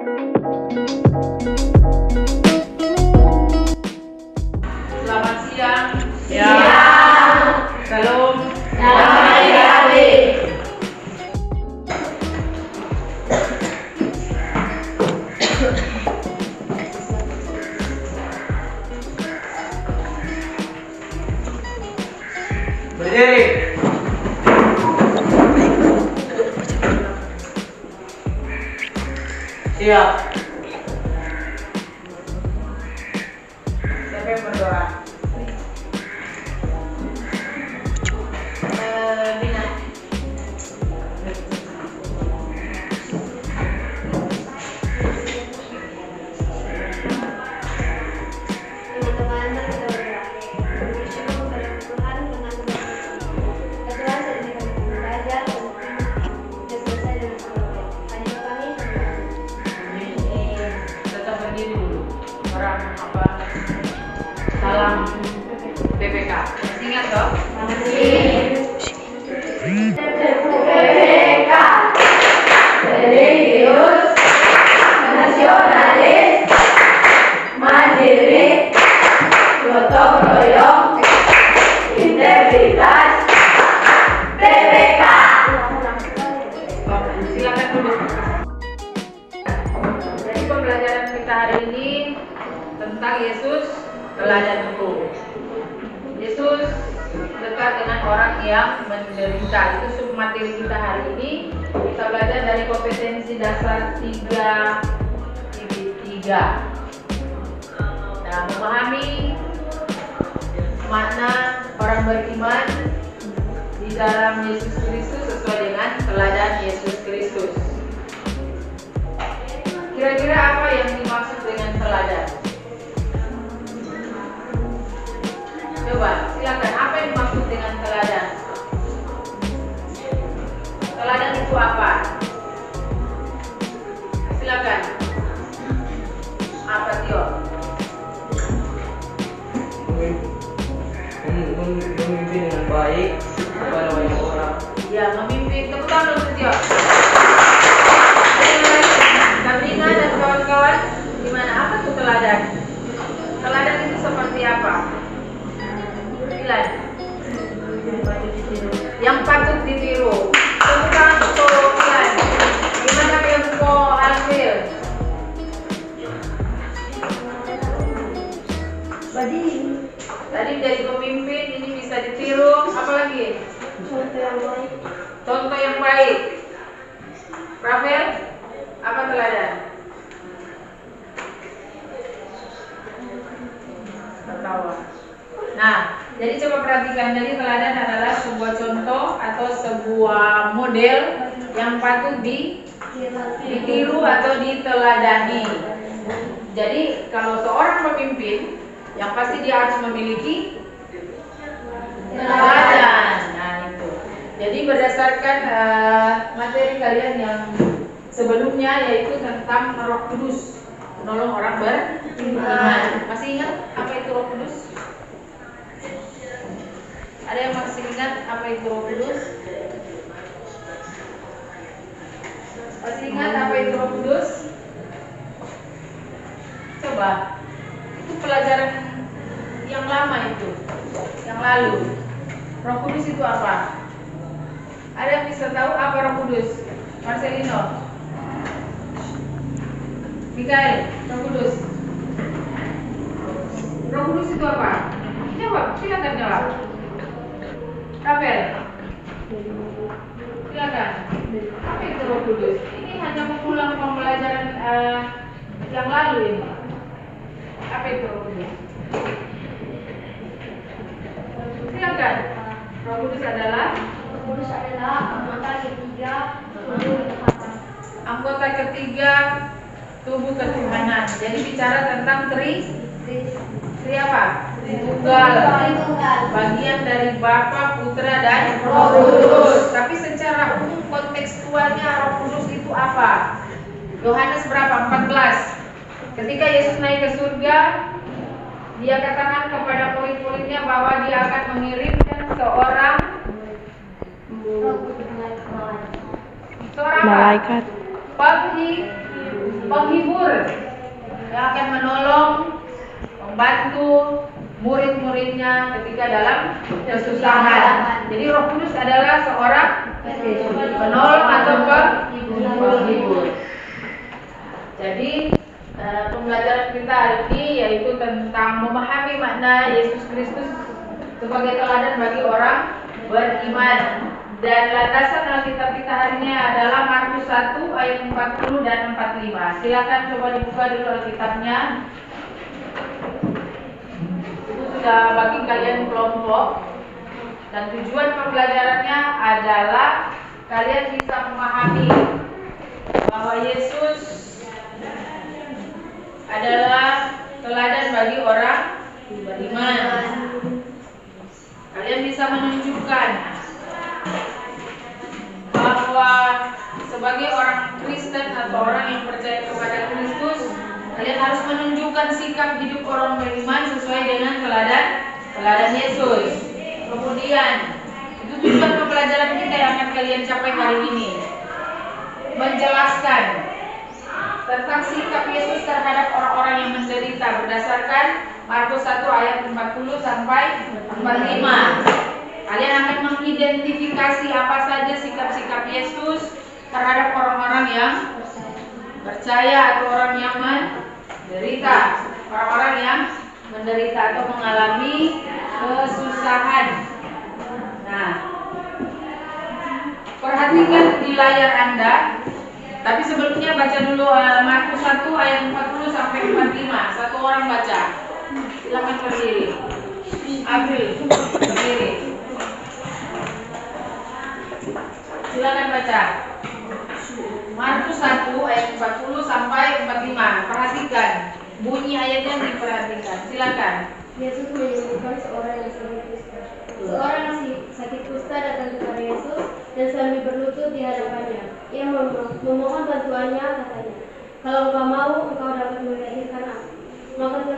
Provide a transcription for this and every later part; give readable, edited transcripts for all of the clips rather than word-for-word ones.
Selamat siang. Siang. Salam. Damai hari. Berdiri. Siap. Siapa yang berdoa? Bina. Teman-teman, kita berdoa. Bersyukur kepada Tuhan dengan ketua saat ini kami belajar dan selesai dengan sahabat. Hanya kami Ini tetap berdiri dulu. Orang apa? Salam PPK. Masih ingat toh? PPK religius, nasionalis, mandiri, gotong royong, integritas, PPK. Silakan duduk. Jadi pembelajaran kita hari ini tentang Yesus teladanku. Yesus dekat dengan orang yang menderita. Itu submateri kita hari ini. Kita belajar dari kompetensi dasar 3. Nah, memahami makna orang beriman di dalam Yesus Kristus sesuai dengan teladan Yesus Kristus. Kira-kira apa yang dimaksud dengan teladan? Coba, silakan. Apa yang dimaksud dengan teladan? Teladan itu apa? Silakan. Apa Tio? Memimpin dengan baik kepada banyak orang. Ya, memimpin. Tepuk tangan dulu Tio. Sabrina dan kawan-kawan, gimana? Apa tuh teladan? Teladan itu seperti apa? Bilang. Yang patut ditiru. Tepuk tangan untuk Bilang. Gimana yang mau hasil? Tadi jadi pemimpin, ini bisa ditiru. Apa lagi? Contoh yang baik. Rafael, apa teladan? Tertawa. Nah, jadi coba perhatikan. Jadi teladan adalah sebuah contoh atau sebuah model yang patut ditiru atau diteladani. Jadi kalau seorang pemimpin, yang pasti dia harus memiliki teladan. Nah itu. Jadi berdasarkan materi kalian yang sebelumnya, yaitu tentang Roh Kudus, menolong orang beriman. Masih ingat apa itu Roh Kudus? Ada yang masih ingat apa itu Roh Kudus? Masih ingat apa itu Roh Kudus? Coba. Itu pelajaran yang lama itu, yang lalu. Roh Kudus itu apa? Ada yang bisa tahu apa Roh Kudus? Marcelino, Mikael, Roh Kudus. Roh Kudus itu apa? Jawab, silakan jawab. Rafael, silakan. Apa itu Roh Kudus? Ini hanya mengulang pembelajaran yang lalu ini. Apa itu Roh Kudus? Silakan. Roh Kudus adalah anggota ketiga tubuh ketuhanan. Jadi bicara tentang tri apa? Tritunggal. Bagian dari Bapa, Putra, dan Roh Kudus. Tapi secara umum kontekstualnya Roh Kudus itu apa? Yohanes berapa? 14. Ketika Yesus naik ke surga, dia katakan kepada murid-muridnya bahwa dia akan mengirimkan seorang malaikat penghibur yang akan menolong, membantu murid-muridnya ketika dalam kesusahan. Jadi Roh Kudus adalah seorang penolong atau penghibur. Jadi pembelajaran kita hari ini yaitu tentang memahami makna Yesus Kristus sebagai teladan bagi orang beriman. Dan landasan Alkitab kita hari ini adalah Markus 1 ayat 40 dan 45. Silakan coba dibuka dulu Alkitabnya. Itu sudah bagi kalian kelompok. Dan tujuan pembelajarannya adalah kalian bisa memahami bahwa Yesus adalah teladan bagi orang beriman. Kalian bisa menunjukkan bahwa sebagai orang Kristen atau orang yang percaya kepada Kristus, kalian harus menunjukkan sikap hidup orang beriman sesuai dengan teladan Yesus. Kemudian itu tujuan pembelajaran kita yang akan kalian capai hari ini, menjelaskan tentang sikap Yesus terhadap orang-orang yang menderita berdasarkan Markus 1 ayat 40 sampai 45. Kalian akan mengidentifikasi apa saja sikap-sikap Yesus terhadap orang-orang yang percaya atau orang yang menderita, orang-orang yang menderita atau mengalami kesusahan. Nah, perhatikan di layar Anda. Tapi sebelumnya baca dulu Markus 1 ayat 40 sampai 45. Satu orang baca. Silakan berdiri. Abil, berdiri. Silakan baca. Markus 1 ayat 40 sampai 45. Perhatikan. Bunyi ayatnya diperhatikan. Silakan. Yesus menyembuhkan seorang yang sakit kusta. Seorang sakit kusta datang kepada Yesus dan sambil berlutut di hadapannya. Ia memohon bantuannya, katanya, "Kalau engkau mau, engkau dapat melahirkan aku." Maka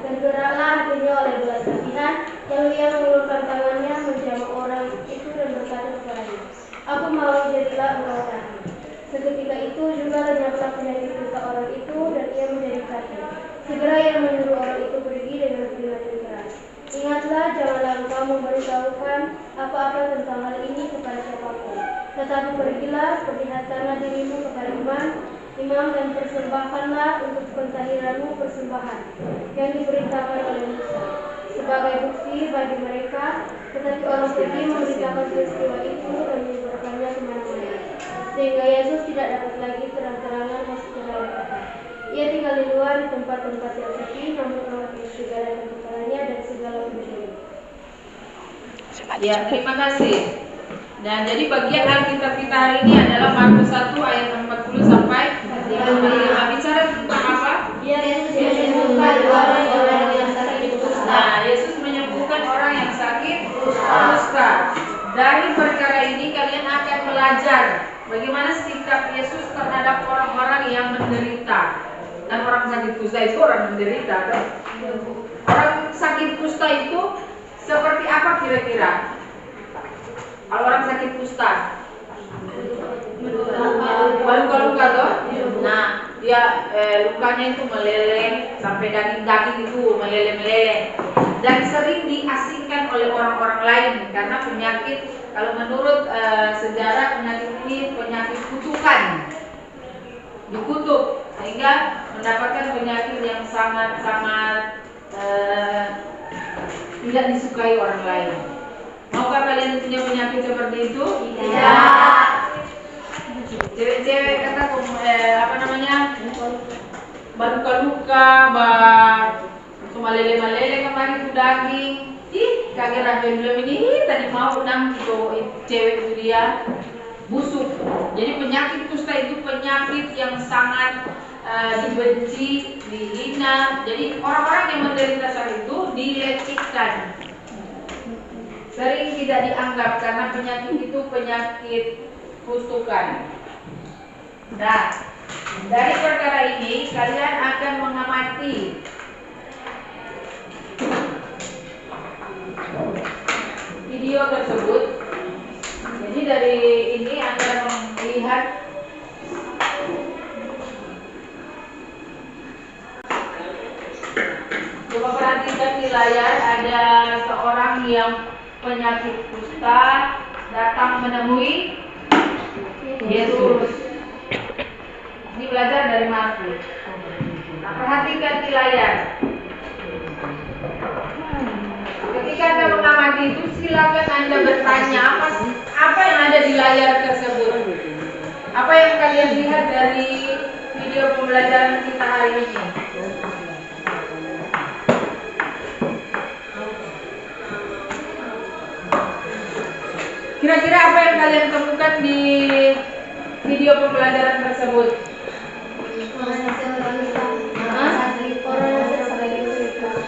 tergeraklah hatinya oleh belas kasihan, lalu ia mengulurkan tangannya menjamah orang itu dan berkata kepadanya, "Aku mau, jadilah engkau tadi." Seketika itu juga lenyaplah penyakit kusta orang itu dan ia menjadi sakit. Segera ia menyuruh orang itu pergi dengan peringatan keras. "Ingatlah, janganlah engkau memberitahukan apa-apa tentang hal ini kepada siapapun. Tetapi pergilah, perlihatkanlah dirimu kepada imam dan persembahkanlah untuk pentahiranmu persembahan yang diperintahkan oleh Musa sebagai bukti bagi mereka." Tetapi orang pergi memberitakan peristiwa itu dan menyebarkannya kemana-mana, sehingga Yesus tidak dapat lagi terang-terangan masuk ke dalam kota. Ia tinggal di luar di tempat-tempat yang sepi, namun orang itu segala kebenarannya dan segala kebenarannya. Ya, terima kasih. Dan jadi bagian Alkitab kita hari ini adalah Markus 1 ayat 40 sampai 45. Bicara tentang apa? Yesus menyembuhkan orang yang sakit kusta. Nah, Yesus menyembuhkan orang yang sakit kusta. Dari perkara ini kalian akan belajar bagaimana sikap Yesus terhadap orang-orang yang menderita. Dan orang sakit kusta itu orang menderita, kan? Orang sakit kusta itu seperti apa kira-kira? Kalau orang sakit kusta, luka-luka toh? Nah, dia lukanya itu meleleh sampai daging-daging itu meleleh-meleleh dan sering diasingkan oleh orang-orang lain karena penyakit. Kalau menurut sejarah penyakit ini penyakit kutukan, dikutuk sehingga mendapatkan penyakit yang sangat-sangat tidak disukai orang lain. Maukah kalian punya penyakit seperti itu? Tidak. Cewek-cewek kata luka-luka, cuma lele-lele kemarin itu daging. Ih, kaget Rahel bilang ini tadi mau nang gitu cewek itu dia busuk. Jadi penyakit kusta itu penyakit yang sangat dibenci, dihina. Jadi orang-orang yang menderita saat itu dilecehkan, sering tidak dianggap karena penyakit itu penyakit kutukan. Nah, dari perkara ini kalian akan mengamati video tersebut. Jadi dari ini Anda melihat Coba perhatikan di layar, ada seorang yang penyakit kusta datang menemui Yesus. Ini belajar dari Markus. Nah, perhatikan di layar. Ketika Anda mengamati itu, silakan Anda bertanya apa yang ada di layar tersebut. Apa yang kalian lihat dari video pembelajaran kita hari ini? Kira-kira apa yang kalian temukan di video pembelajaran tersebut?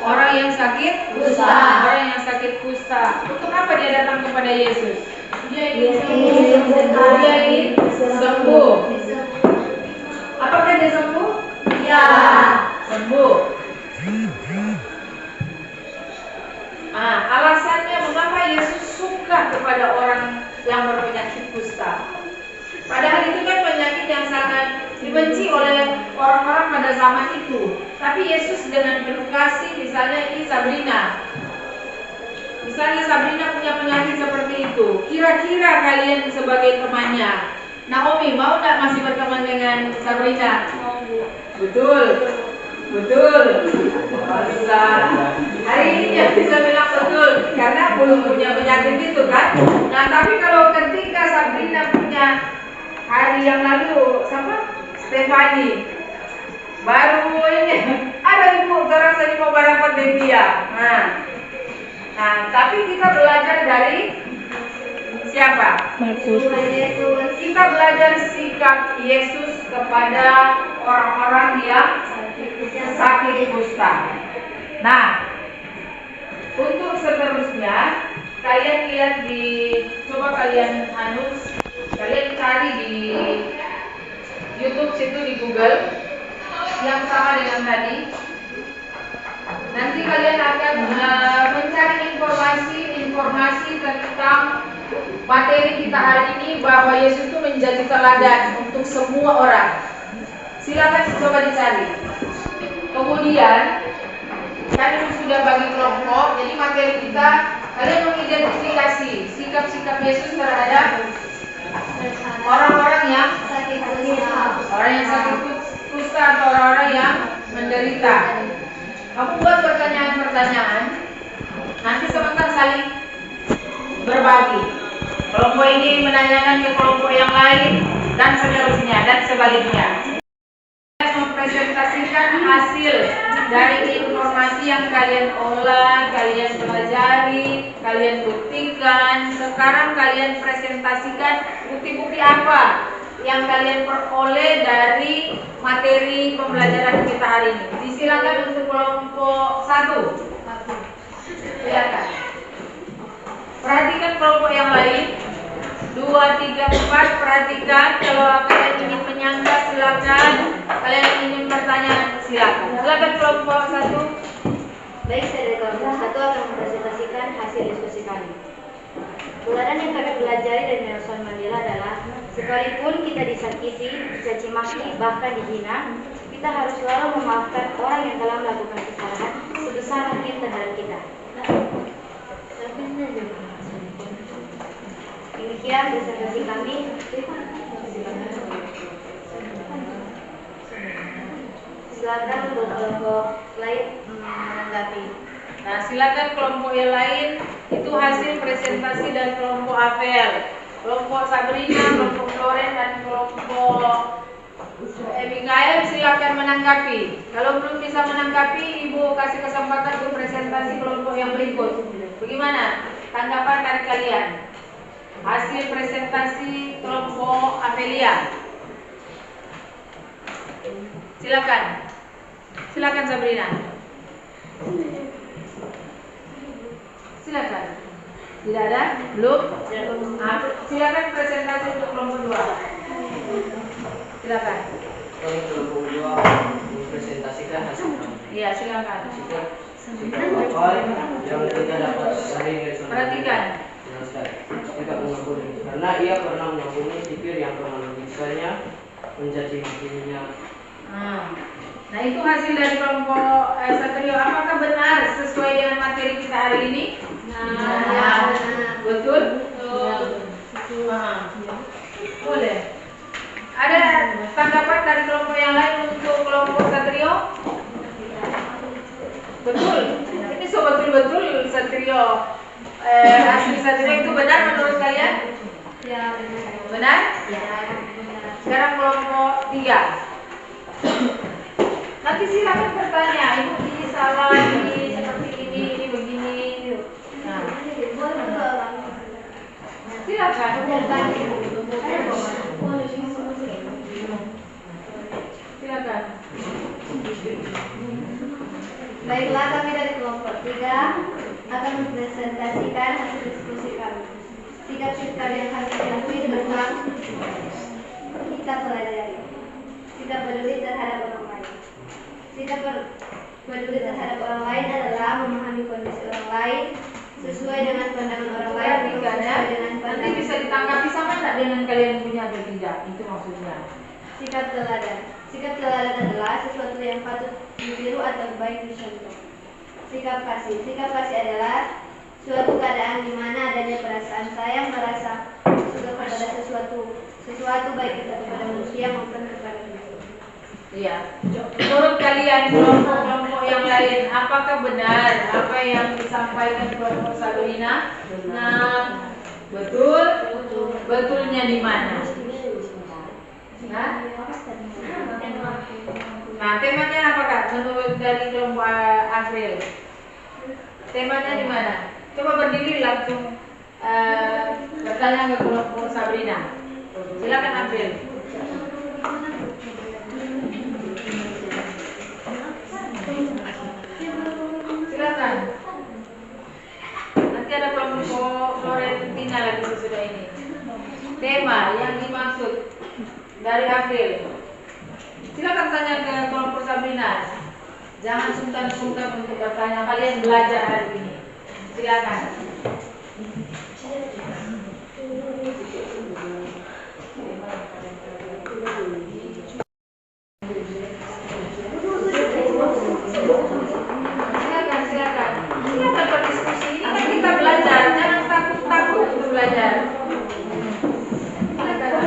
Orang yang sakit kusta. Orang yang sakit kusta. Untuk apa dia datang kepada Yesus? Dia ingin sembuh. Apakah dia sembuh? Ya, sembuh. Alasannya mengapa Yesus suka kepada orang yang berpenyakit kusta. Padahal itu kan penyakit yang sangat dibenci oleh orang-orang pada zaman itu. Tapi Yesus dengan penuh kasih, misalnya ini Sabrina. Misalnya Sabrina punya penyakit seperti itu. Kira-kira kalian sebagai temannya, Naomi mau nggak masih berteman dengan Sabrina? Betul. Betul. Bisa. Hari ini dia bisa bilang betul karena belum punya penyakit itu kan. Nah, tapi kalau ketika Sabrina punya hari yang lalu sama Stefani baru ini ada ibu terasa di mau barapat dengan dia. Nah, tapi kita belajar dari siapa? Markus. Kita belajar sikap Yesus kepada orang-orang yang sakit kusta. Nah, untuk seterusnya kalian lihat coba kalian kalian cari di YouTube situ di Google yang sama dengan tadi. Nanti kalian akan mencari informasi tentang materi kita hari ini bahwa Yesus itu menjadi teladan untuk semua orang. Silakan coba dicari. Kemudian kalian sudah bagi kelompok. Jadi materi kita kalian mengidentifikasi sikap-sikap Yesus terhadap orang-orang yang sakit kusta atau orang-orang yang menderita. Kamu buat pertanyaan-pertanyaan. Nanti sebentar saling berbagi. Kelompok ini menanyakan ke kelompok yang lain dan seterusnya dan sebaliknya. Mempresentasikan hasil dari informasi yang kalian olah, kalian pelajari, kalian buktikan. Sekarang kalian presentasikan bukti-bukti apa yang kalian peroleh dari materi pembelajaran kita hari ini. Disilakan untuk kelompok 1. Silakan. Perhatikan kelompok yang lain. 2, 3, 4. Perhatikan. Kalau kalian ingin menyangka silakan. Kalian ingin bertanya silakan. Silakan kelompok 1. Baik, saya dari kelompok 1 akan mempresentasikan hasil diskusi kami. Teladan yang kami pelajari dari Nelson Mandela adalah sekalipun kita disakiti, dicaci maki, bahkan dihina, kita harus selalu memaafkan orang yang telah melakukan kesalahan sebesar mungkin terhadap kita. Demikian presentasi kami. Silakan untuk kelompok lain menanggapi. Nah, silakan kelompok yang lain. Itu hasil presentasi dari kelompok Avel, kelompok Sabrina, kelompok Loren dan kelompok Abigail. Silakan menanggapi. Kalau belum bisa menanggapi, Ibu kasih kesempatan untuk presentasi kelompok yang berikut. Bagaimana tanggapan dari kalian? Hasil presentasi kelompok Avelia. Silakan Sabrina. Silakan. Tidak ada? Belum? Silakan presentasi untuk kelompok 2. Silakan. Kelompok 2 mempresentasikan hasil kami. Iya, silakan. Sikap awal yang kita dapat dari Nelson. Perhatikan. Sikap mengampuni. Karena ia pernah mengampuni sipir yang pernah menyiksa, mencaci makinya, Nah, itu hasil dari kelompok Satrio. Apakah benar sesuai dengan materi kita hari ini? Nah, Betul? Boleh. Ada tanggapan dari kelompok yang lain untuk kelompok Satrio? Betul. Ini so betul-betul Satrio. Hasil Satrio itu benar menurut kalian? ya benar. Benar? Ya benar. Sekarang kelompok 3. Nanti silakan bertanya, ibu ini salah, ini seperti ini begini. Nah, silakan. Silakan. Baiklah, kami dari kelompok 3 akan mempresentasikan hasil diskusi kami. Sikap kita yang kami temui tentang kita pelajari. Sikap peduli terhadap orang lain. Sikap peduli terhadap orang lain adalah memahami kondisi orang lain sesuai dengan pandangan orang lain, Perhatikan ya. sesuai dengan Nanti pandangan. bisa ditanggapi sama enggak dengan kalian punya atau tidak? Itu maksudnya. Sikap teladan. Sikap teladan adalah sesuatu yang patut ditiru atau baik dicontoh. Sikap kasih. Sikap kasih adalah suatu keadaan di mana adanya perasaan sayang, merasa suka kepada sesuatu baik itu kepada manusia maupun kepada Tuhan. Iya. Menurut kalian kelompok-kelompok yang lain, apakah benar apa yang disampaikan kelompok Sabrina? Nah, betul. Betulnya di mana? Nah, temanya apakah menurut dari kelompok April? Temanya di mana? Coba berdiri langsung bertanya ke kelompok Sabrina. Silakan April. Silakan. Nanti ada kelompok Florentina lagi sesudah ini. Tema yang dimaksud dari April. Silakan tanya ke kelompok Sabrina. Jangan sungkan-sungkan untuk bertanya. Kalian belajar hari ini. Silakan. Silakan berdiskusi. Ini kan kita belajar. Jangan takut-takut untuk belajar. Silakan.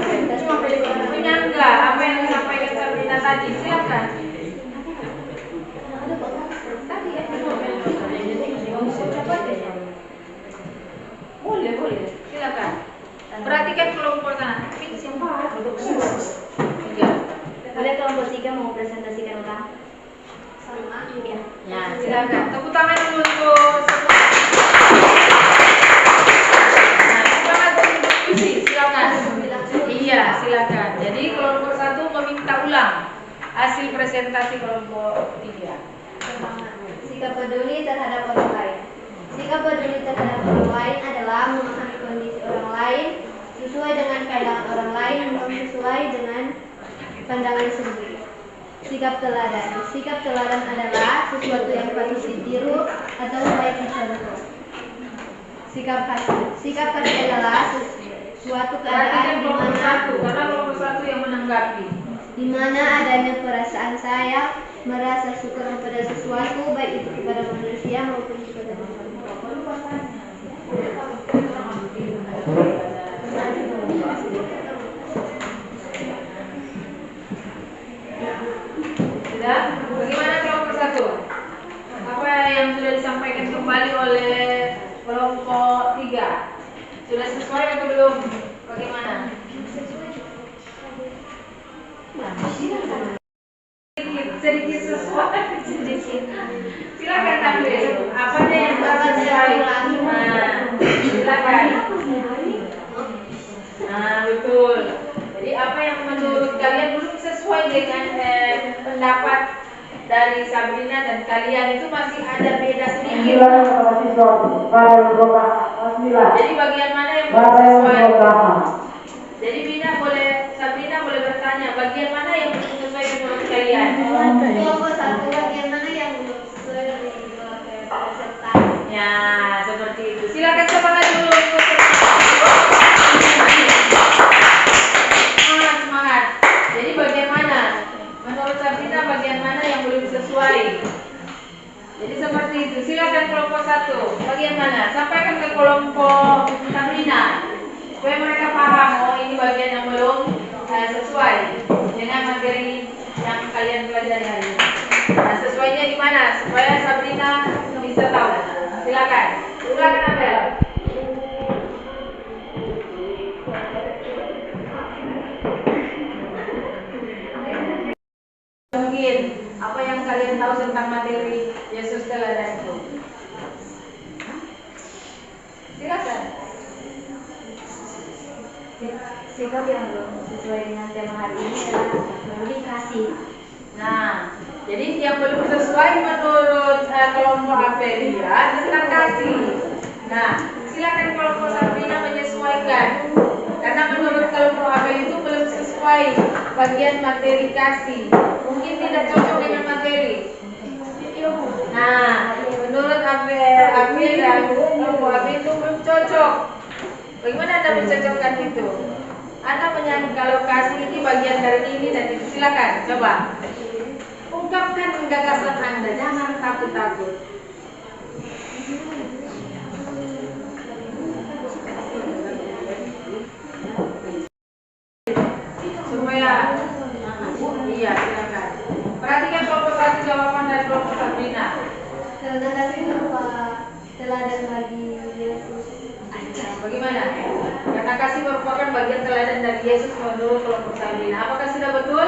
Menyangga apa yang disampaikan Sabrina tadi. Silakan. Boleh. Silakan. Perhatikan kelompok sana. Tiga. Boleh kelompok 3 mau presentasikan ulang? Sama. Ya. Ya, silakan. Tepuk tangan dulu untuk semua. Nah, semangat berdiskusi. Silakan. Iya, silakan. Jadi kelompok 1 meminta ulang hasil presentasi kelompok 3. Pertama, sikap peduli terhadap orang lain. Sikap peduli terhadap orang lain adalah memahami kondisi orang lain sesuai dengan pandangan orang lain, bukan sesuai dengan pandangan sendiri. Sikap teladan. Sikap teladan adalah sesuatu yang patut ditiru atau baik dicontoh. Sikap kasih. Sikap kasih adalah suatu keadaan di Kelompok mana 1, karena kelompok 1 yang menanggapi. di mana adanya perasaan sayang, merasa suka kepada sesuatu baik itu kepada manusia maupun kepada Tuhan. Sudah? Bagaimana kelompok 1? Apa yang sudah disampaikan kembali oleh kelompok 3? Sudah sesuai atau belum? Bagaimana? Sedikit sesuai. Silakan tampil. Apa yang sesuai? Silakan. Nah, betul. Jadi apa yang menurut kalian belum sesuai dengan pendapat dari Sabrina dan kalian itu masih ada beda sedikit. Jadi bagian mana yang belum sesuai? Jadi Sabrina boleh bertanya bagian mana yang belum sesuai menurut kalian? Kelompok 1 bagian mana yang belum sesuai dengan peserta? Ya, seperti itu. Silakan semangat dulu. Semangat. Jadi bagaimana menurut Sabrina? sesuai. Jadi seperti itu. Silakan kelompok 1. Bagian mana? Sampaikan ke kelompok Sabrina supaya mereka paham. Oh, ini bagian yang belum sesuai dengan materi yang kalian pelajari hari ini. Nah, sesuainya di mana? Supaya Sabrina bisa tahu. Silakan. Silakan Abel. Mungkin apa yang kalian tahu tentang materi Yesus teladan itu? Silakan. Sikap yang belum sesuai dengan tema hari ini adalah memberi kasih. Nah, jadi yang belum sesuai menurut kelompok Apelia tentang kasih. Nah, silakan kelompok Sabrina menyesuaikan. Karena menurut kelompok Apelia itu belum sesuai bagian materi kasih. Mungkin tidak cocok dengan materi. Nah, menurut Apelia dan kelompok Apelia itu belum cocok. Bagaimana Anda mencocokkan itu? Anda menyangka kalau kasih ini bagian dari ini dan itu. Silakan, coba. Ungkapkan gagasan Anda, jangan takut-takut. Supaya iya, silakan. Perhatikan kelompok 1 jawaban dari kelompok Sabrina. Karena kasih berupa teladan bagi Yesus. Bagaimana? Karena kasih merupakan bagian teladan dari Yesus menurut kelompok Sabrina. Apakah sudah betul?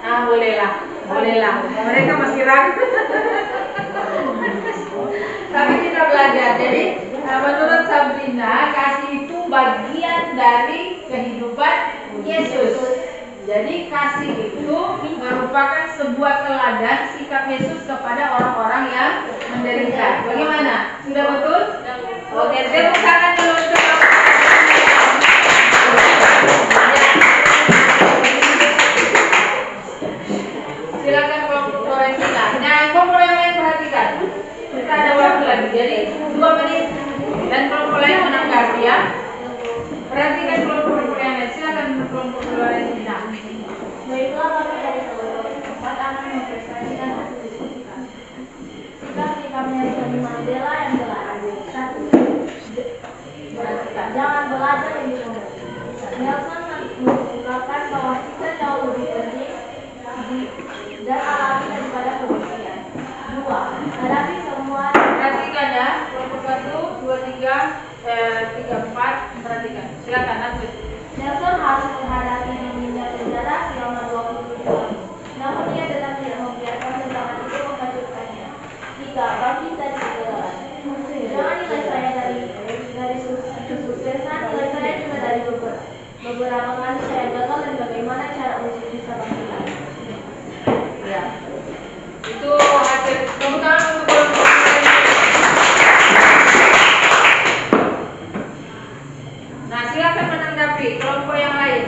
Ah, bolehlah. Mereka masih ragu. Tapi kita belajar. Jadi menurut Sabrina, kasih itu bagian dari kehidupan Yesus. Jadi kasih itu merupakan sebuah teladan sikap Yesus kepada orang-orang yang menderita. Bagaimana? Sudah betul? Oke, tepuk tangan dulu untuk silakan kelompok Florentina. Nah, kelompok yang lain perhatikan. Kita ada waktu lagi, jadi 2 menit dan kelompok lain menanggapi ya. Perhatikan kelompok yang lain. Silakan kelompok Florentina. Baiklah, kami dari kelompok 4 akan mempresentasikan hasil diskusi kami. Sikap-sikapnya Nelson Mandela yang teladan. 1. Jangan belajar lebih sombong. Nelson mengungkapkan bahwa kita jauh lebih penting dan alami daripada kebencian. 2. Hadapi semua. Perhatikan ya, kelompok 1, 2, 3, 3, 4. Perhatikan. Silakan lanjut. Nelson harus menghadapi dinginnya penjara selama 27 tahun. Namun ia tetap tidak membiarkan serangan itu menghancurkannya. 3. Bangkit dari kegagalan. Jangan nilai saya dari kesuksesan, nilai saya juga dari beberapa kali saya gagal dan bagaimana cara untuk bisa bangkit lagi. Ya. Itu hasil kemudian untuk kelompok. Nah, silakan menanggapi kelompok yang lain.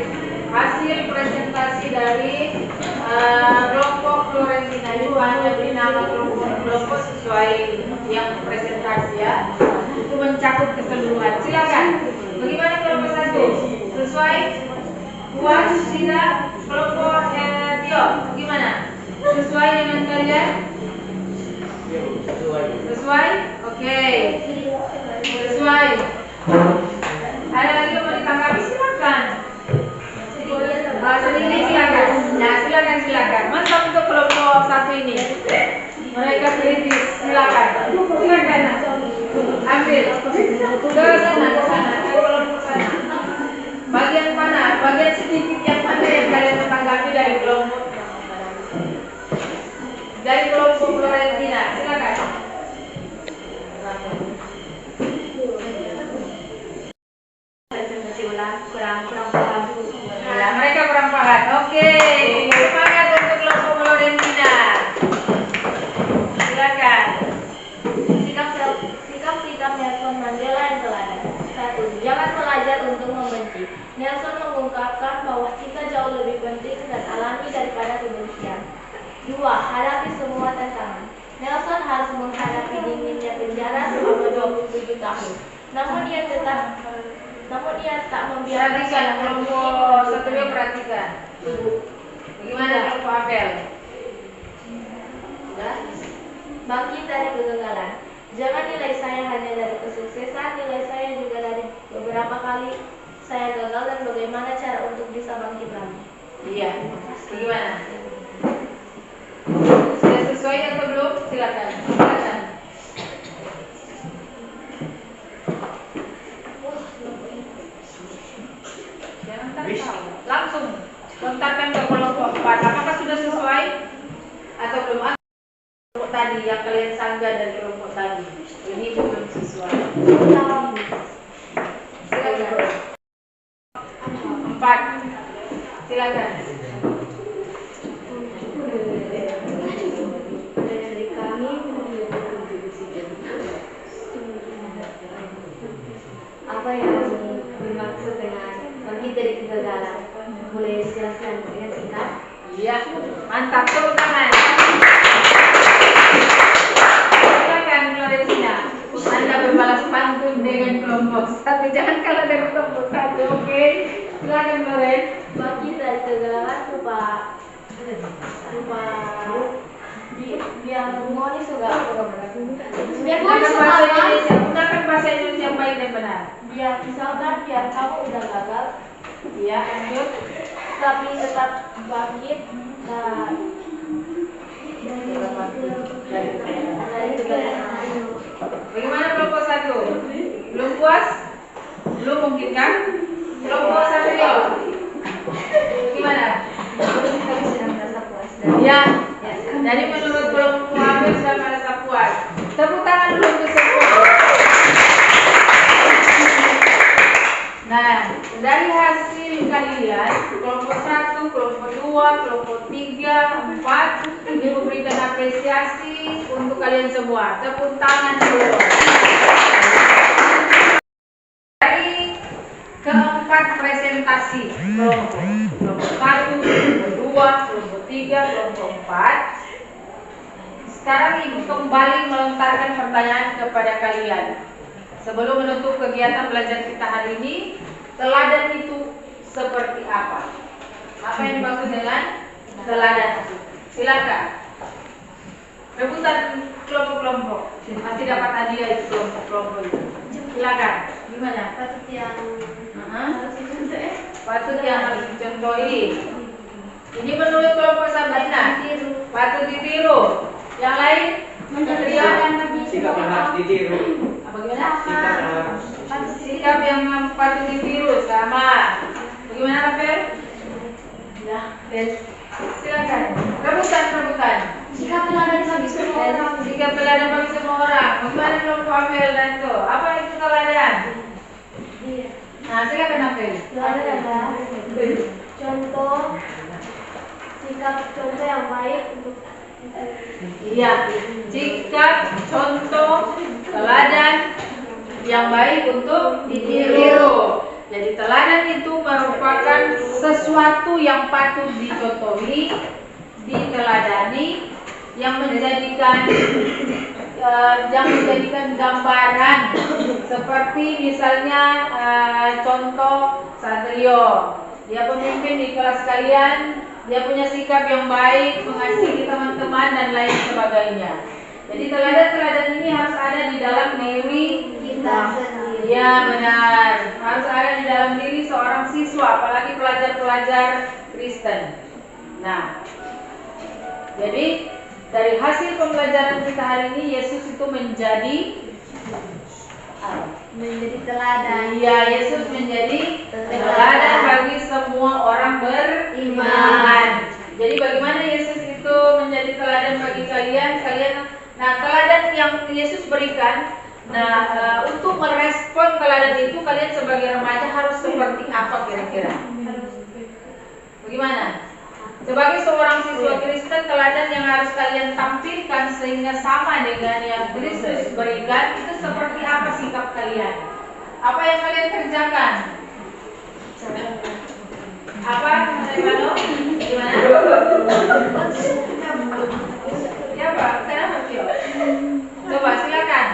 Hasil presentasi dari kelompok Florentina itu hanya beri nama kelompok sesuai yang presentasi ya. Itu mencakup keseluruhan. Silakan. Bagaimana kelompok 1? Sesuai? Puas? Tidak? Kelompok Tio, gimana? Sesuai dengan kalian? Sesuai? Oke. Sesuai. Ada lagi yang mau ditanggapi? Silakan. Sedikit silakan. Nah, silakan. Mantap untuk kelompok 1 ini. Mereka kritis. Silakan. Ambil. Ke sana. Kelompok sana. Bagian mana? Bagian sedikit yang mana yang kalian tanggapi dari kelompok Florentina? Silakan. Kurang paham. Ya, mereka kurang paham. Oke, semangat untuk kelompok Florentina. Silakan. Sikap-sikap Nelson Mandela yang teladan. 1. Jangan belajar untuk membenci. Nelson mengungkapkan bahwa kita jauh lebih penting dan alami daripada kebencian. 2. Hadapi semua tantangan. Nelson harus menghadapi dinginnya penjara selama 27 tahun. Namun dia tak membiarkan. Perhatikan kelompok 1 perhatikan. Bagaimana kelompok Abel? dari kegagalan. Jangan nilai saya hanya dari kesuksesan, nilai saya juga dari beberapa kali saya gagal dan bagaimana cara untuk bisa bangkit lagi. Iya. Gimana? Sudah sesuai atau belum? Silakan. Silakan. Jangan tahu. Langsung lontarkan ke kelompok 4. Apakah sudah sesuai atau belum? Kelompok tadi yang kalian sanggah dari kelompok tadi. Ini belum sesuai. Silakan. 4. Silakan. Dari kami apa yang dimaksud dengan bangkit dari kegagalan? Boleh jelaskan dengan singkat? Iya, mantap, tepuk tangan. Silakan Florentina, Anda berbalas pantun dengan kelompok 1. Jangan kalah dari kelompok 1, oke? Silakan Floren. Bangkit dari kegagalan rupa biar harmonis juga. Biar Gunakan bahasa Indonesia yang baik dan benar. biar misalkan biar kamu udah gagal Iya, lanjut. tapi tetap bangkit dari kegagalan. Bagaimana kelompok 1? Belum puas? Belum mungkin kan? Kelompok 1 yuk. Gimana? Kami sudah merasa puas Ya, jadi menurut kelompok Amir sudah merasa puas. Tepuk tangan dulu untuk semua. Nah, dari hasil kalian, kelompok 1, kelompok 2, kelompok 3, 4, ini memberikan apresiasi untuk kalian semua. Tepuk tangan dulu. Dari keempat presentasi kelompok 1, kelompok 2, kelompok 3, kelompok 4. Sekarang Ibu kembali melontarkan pertanyaan kepada kalian. Sebelum menutup kegiatan belajar kita hari ini, teladan itu seperti apa? Apa yang dimaksud dengan teladan? Silakan. Rebutan kelompok-kelompok. Pasti dapat hadiah itu kelompok-kelompok itu. Silakan. Gimana? patut yang Aha. harus dicontoh Patut yang harus dicontohi. Ini menurut kelompok Sabrina. Patut ditiru. Yang lain? menceritakan bagi Sikap yang harus ditiru. Bagaimana? Sikap yang harus Sikap yang patut ditiru sama. Bagaimana Rafael? Ya, silakan. Rebutan. sikap teladan bagi semua orang. Sikap teladan bagi semua orang. Bagaimana kelompok Rafael dan itu? Apa itu teladan? Iya. Nah, silakan Rafael. Teladan adalah contoh contoh yang baik untuk Iya, sikap, contoh, teladan yang baik untuk ditiru. Jadi teladan itu merupakan sesuatu yang patut dicontohi, diteladani, yang menjadikan gambaran. Seperti misalnya contoh Satrio, dia pemimpin di kelas kalian. Dia punya sikap yang baik, mengasihi teman-teman dan lain sebagainya. Jadi teladan-teladan ini harus ada di dalam diri kita sendiri. Ya benar, harus ada di dalam diri seorang siswa, apalagi pelajar-pelajar Kristen. Nah, jadi dari hasil pembelajaran kita hari ini, Yesus itu menjadi teladan. Iya, Yesus menjadi teladan bagi semua orang beriman. Jadi bagaimana Yesus itu menjadi teladan bagi kalian? Nah, teladan yang Yesus berikan, untuk merespon teladan itu kalian sebagai remaja harus seperti apa kira-kira? Bagaimana? Sebagai seorang siswa Kristen, teladan yang harus kalian tampilkan sehingga sama dengan yang Kristus berikan, itu seperti apa sikap kalian? Apa yang kalian kerjakan? Apa? Gimana? Ya Pak, kenapa Tio? Coba silakan.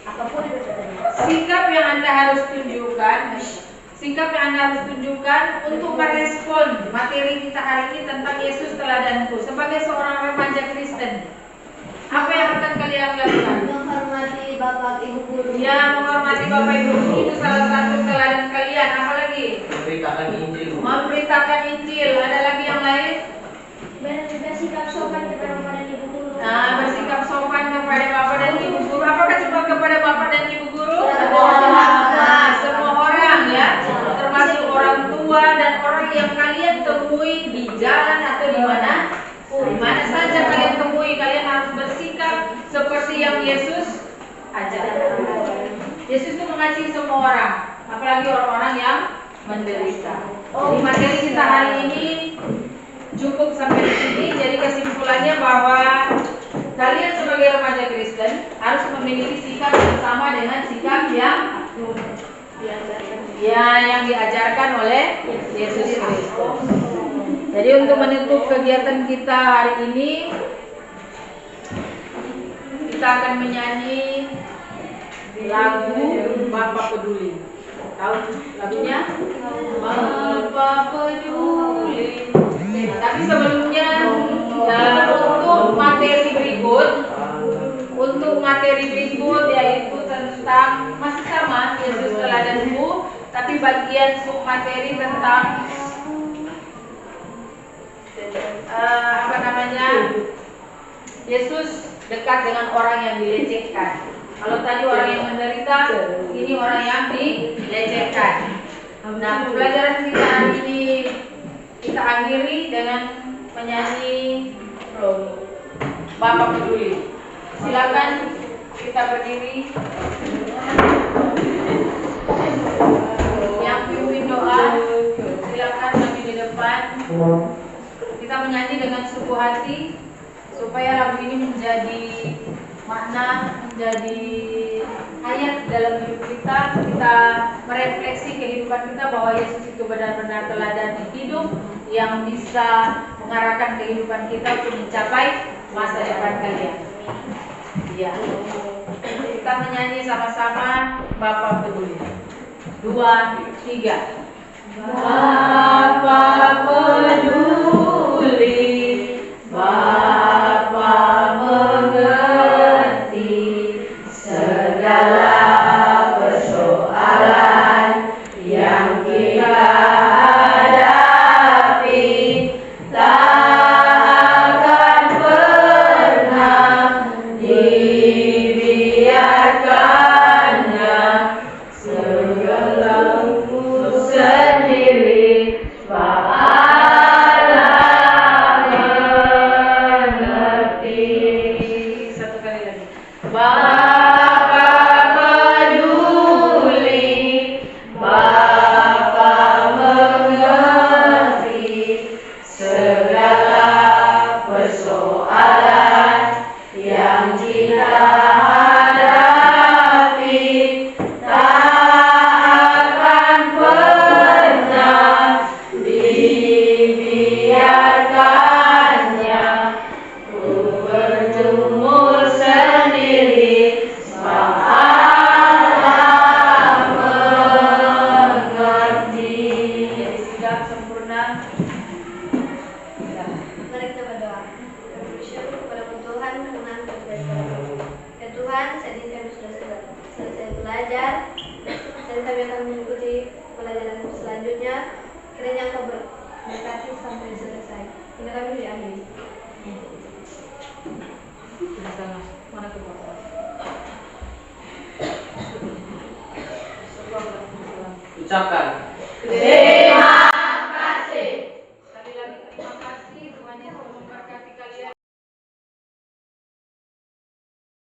Apapun itu teladan. Sikap yang Anda harus tunjukkan, untuk merespon materi kita hari ini tentang Yesus teladanku sebagai seorang remaja Kristen. Apa yang akan kalian lakukan? Menghormati bapak ibu guru. Ya, menghormati bapak ibu guru itu salah satu teladan kalian. Apa lagi? Memberitakan Injil. Memberitakan Injil. Ada lagi yang lain? Bersikap sopan kepada bapak dan ibu guru. Nah, bersikap sopan kepada bapak dan ibu guru. Apakah cuma kepada bapak dan ibu guru? Nah, semua orang ya, termasuk orang tua dan orang yang kalian temui di jalan atau di mana? Di mana saja kalian temui, kalian harus bersikap seperti yang Yesus ajarkan. Yesus itu mengasihi semua orang, apalagi orang-orang yang menderita. Di materi kita hari ini cukup sampai di sini. Jadi kesimpulannya bahwa kalian sebagai remaja Kristen harus memiliki sikap yang sama dengan sikap yang diajarkan oleh Yesus Kristus. Jadi untuk menutup kegiatan kita hari ini, kita akan menyanyi lagu Bapak Peduli. Tahu lagunya? Bapak Peduli. Tapi sebelumnya untuk materi berikut yaitu tentang masih sama Yesus teladanku, tapi bagian submateri tentang Yesus dekat dengan orang yang dilecehkan. Kalau tadi orang yang menderita, ini orang yang dilecehkan. Nah, pelajaran kita hari ini kita akhiri dengan menyanyi Bapak Peduli. Silakan kita berdiri. Yang pimpin doa, silakan kami di depan. Kita menyanyi dengan sungguh hati supaya lagu ini menjadi makna, menjadi hayat dalam hidup kita. Kita merefleksi kehidupan kita bahwa Yesus itu benar-benar teladan hidup yang bisa mengarahkan kehidupan kita untuk mencapai masa depan kalian. Ya. Kita menyanyi sama-sama Bapak Peduli. 2, 3. Bapak peduli, Bapak mengerti segala persoalan yang kita hadapi, tak akan pernah dibiarkannya segalamu sendiri. Satu kali lagi. Bapak peduli, Bapak mengerti segala persoalan yang kita hadapi, tak akan pernah dibiarkannya berjemur sendiri. Allah mengerti. Jadi sikap sempurna. Mari kita berdoa. Bersyukur kepada Tuhan Tuhan ya Tuhan, saat ini kami sudah selesai belajar dan kami akan mengikuti pelajaran selanjutnya. Kiranya Engkau berkati sampai selesai. Ini kami diakhiri. Mana ke bawah? Ucapkan. Gede.